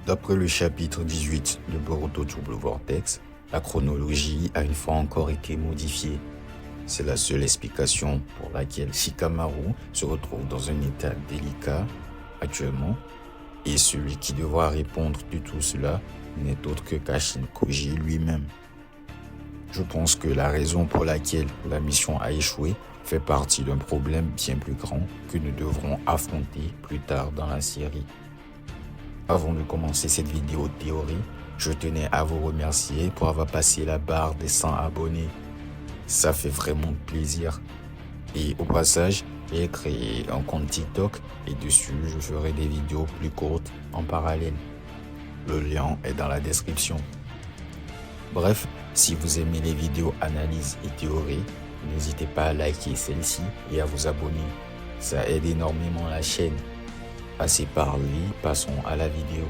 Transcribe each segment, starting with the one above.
D'après le chapitre 18 de Boruto Double Vortex, la chronologie a une fois encore été modifiée. C'est la seule explication pour laquelle Shikamaru se retrouve dans un état délicat actuellement, et celui qui devra répondre de tout cela n'est autre que Kashin Koji lui-même. Je pense que la raison pour laquelle la mission a échoué fait partie d'un problème bien plus grand que nous devrons affronter plus tard dans la série. Avant de commencer cette vidéo théorie, je tenais à vous remercier pour avoir passé la barre des 100 abonnés. Ça fait vraiment plaisir. Et au passage, j'ai créé un compte TikTok et dessus je ferai des vidéos plus courtes en parallèle. Le lien est dans la description. Bref, si vous aimez les vidéos analyse et théorie, n'hésitez pas à liker celle-ci et à vous abonner. Ça aide énormément la chaîne. Assez parlé, passons à la vidéo.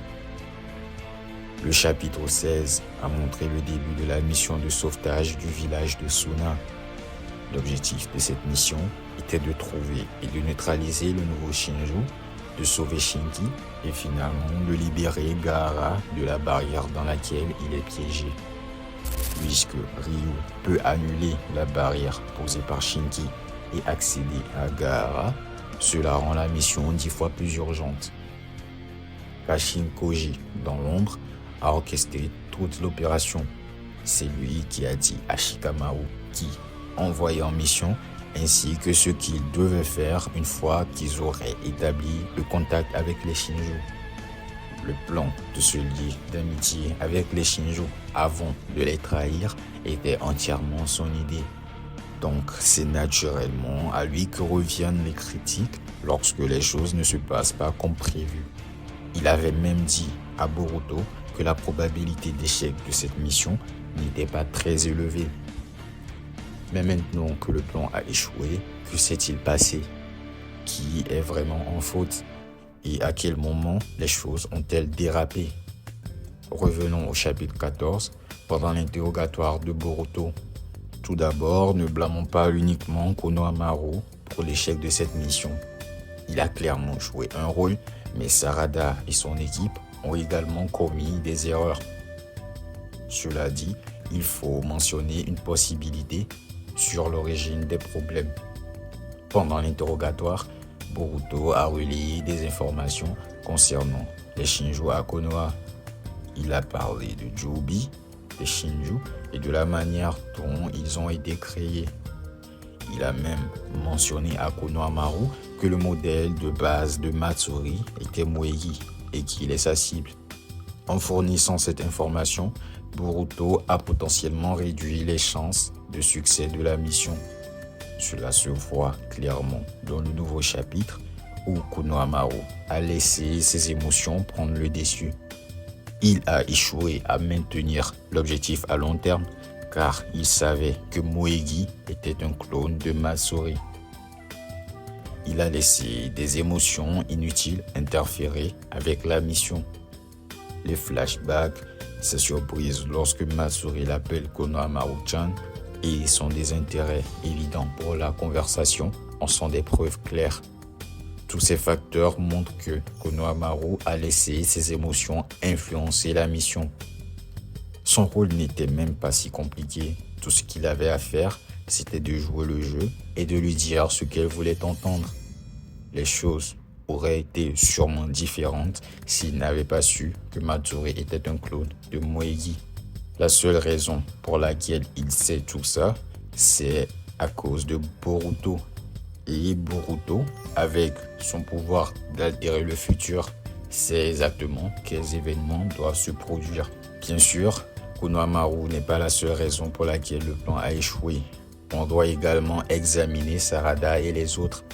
Le chapitre 16 a montré le début de la mission de sauvetage du village de Suna. L'objectif de cette mission était de trouver et de neutraliser le nouveau Shinju, de sauver Shinki et finalement de libérer Gaara de la barrière dans laquelle il est piégé. Puisque Ryu peut annuler la barrière posée par Shinki et accéder à Gaara, cela rend la mission 10 fois plus urgente. Kashin Koji, dans l'ombre, a orchestré toute l'opération. C'est lui qui a dit à Shikamaru qui envoyé en mission ainsi que ce qu'ils devaient faire une fois qu'ils auraient établi le contact avec les Shinju. Le plan de se lier d'amitié avec les Shinju avant de les trahir était entièrement son idée. Donc c'est naturellement à lui que reviennent les critiques lorsque les choses ne se passent pas comme prévu. Il avait même dit à Boruto que la probabilité d'échec de cette mission n'était pas très élevée. Mais maintenant que le plan a échoué, que s'est-il passé? Qui est vraiment en faute? Et à quel moment les choses ont-elles dérapé? Revenons au chapitre 14, pendant l'interrogatoire de Boruto. Tout d'abord, ne blâmons pas uniquement Konohamaru pour l'échec de cette mission. Il a clairement joué un rôle, mais Sarada et son équipe ont également commis des erreurs. Cela dit, il faut mentionner une possibilité sur l'origine des problèmes. Pendant l'interrogatoire, Boruto a relayé des informations concernant les Shinju à Konoha. Il a parlé de Jobi, des Shinju et de la manière dont ils ont été créés. Il a même mentionné à Konohamaru que le modèle de base de Matsuri était Moegi et qu'il est sa cible. En fournissant cette information, Boruto a potentiellement réduit les chances de succès de la mission. Cela se voit clairement dans le nouveau chapitre où Konohamaru a laissé ses émotions prendre le dessus. Il a échoué à maintenir l'objectif à long terme car il savait que Moegi était un clone de Matsuri. Il a laissé des émotions inutiles interférer avec la mission. Les flashbacks, sa surprise lorsque Matsuri l'appelle Konohamaru-chan et son désintérêt évident pour la conversation en sont des preuves claires. Tous ces facteurs montrent que Konohamaru a laissé ses émotions influencer la mission. Son rôle n'était même pas si compliqué. Tout ce qu'il avait à faire, c'était de jouer le jeu et de lui dire ce qu'elle voulait entendre. Les choses auraient été sûrement différentes s'il n'avait pas su que Matsuri était un clone de Moegi. La seule raison pour laquelle il sait tout ça, c'est à cause de Boruto. Et Boruto, avec son pouvoir d'altérer le futur, sait exactement quels événements doivent se produire. Bien sûr, Konohamaru n'est pas la seule raison pour laquelle le plan a échoué. On doit également examiner Sarada et les autres.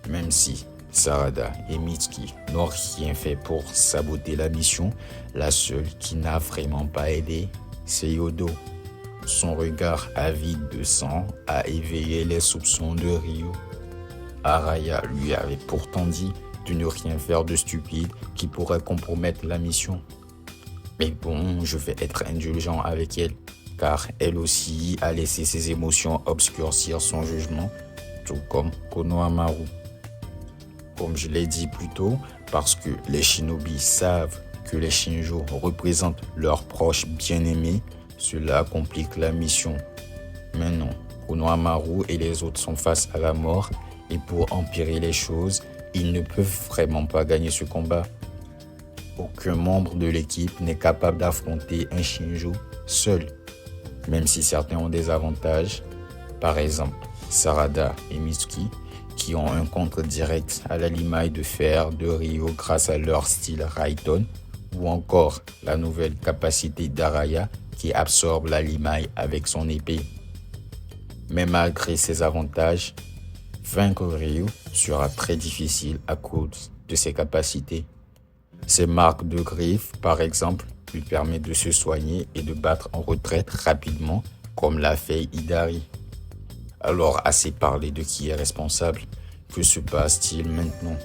Même si Sarada et Mitsuki n'ont rien fait pour saboter la mission, la seule qui n'a vraiment pas aidé, c'est Yodo. Son regard avide de sang a éveillé les soupçons de Ryu. Araya lui avait pourtant dit de ne rien faire de stupide qui pourrait compromettre la mission. Mais bon, je vais être indulgent avec elle, car elle aussi a laissé ses émotions obscurcir son jugement, tout comme Konohamaru. Comme je l'ai dit plus tôt, parce que les shinobi savent que les Shinjo représentent leurs proches bien-aimés, cela complique la mission. Maintenant, Konohamaru et les autres sont face à la mort et pour empirer les choses, ils ne peuvent vraiment pas gagner ce combat. Aucun membre de l'équipe n'est capable d'affronter un Shinjo seul, même si certains ont des avantages. Par exemple, Sarada et Mitsuki, qui ont un contre direct à la limaille de fer de Ryo grâce à leur style Raiden, ou encore la nouvelle capacité d'Araya qui absorbe la limaille avec son épée. Mais malgré ces avantages, vaincre Ryo sera très difficile à cause de ses capacités. Ses marques de griffes, par exemple, lui permettent de se soigner et de battre en retraite rapidement, comme l'a fait Hidari. Alors, assez parlé de qui est responsable. Que se passe-t-il maintenant?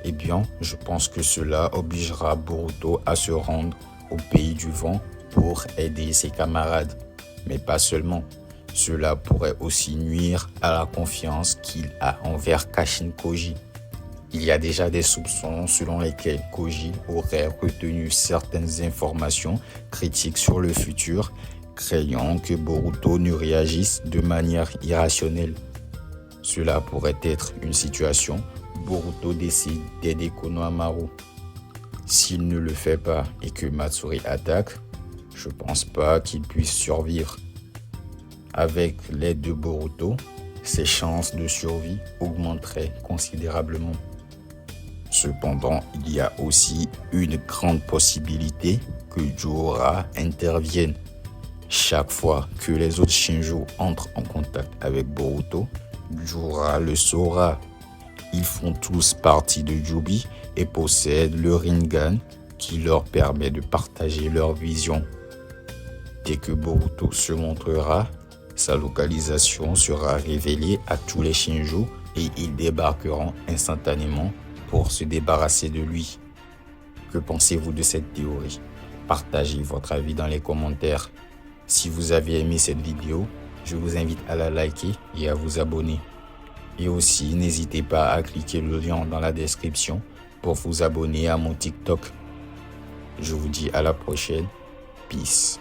Eh bien, je pense que cela obligera Boruto à se rendre au pays du vent pour aider ses camarades. Mais pas seulement. Cela pourrait aussi nuire à la confiance qu'il a envers Kashin Koji. Il y a déjà des soupçons selon lesquels Koji aurait retenu certaines informations critiques sur le futur, craignant que Boruto ne réagisse de manière irrationnelle. Cela pourrait être une situation où Boruto décide d'aider Konohamaru. S'il ne le fait pas et que Matsuri attaque, je pense pas qu'il puisse survivre. Avec l'aide de Boruto, ses chances de survie augmenteraient considérablement. Cependant, il y a aussi une grande possibilité que Joura intervienne. Chaque fois que les autres Shinjo entrent en contact avec Boruto, Joura le saura. Ils font tous partie de Jubi et possèdent le Rinnegan qui leur permet de partager leur vision. Dès que Boruto se montrera, sa localisation sera révélée à tous les Shinjo et ils débarqueront instantanément pour se débarrasser de lui. Que pensez-vous de cette théorie? Partagez votre avis dans les commentaires. Si vous avez aimé cette vidéo, je vous invite à la liker et à vous abonner. Et aussi, n'hésitez pas à cliquer le lien dans la description pour vous abonner à mon TikTok. Je vous dis à la prochaine. Peace.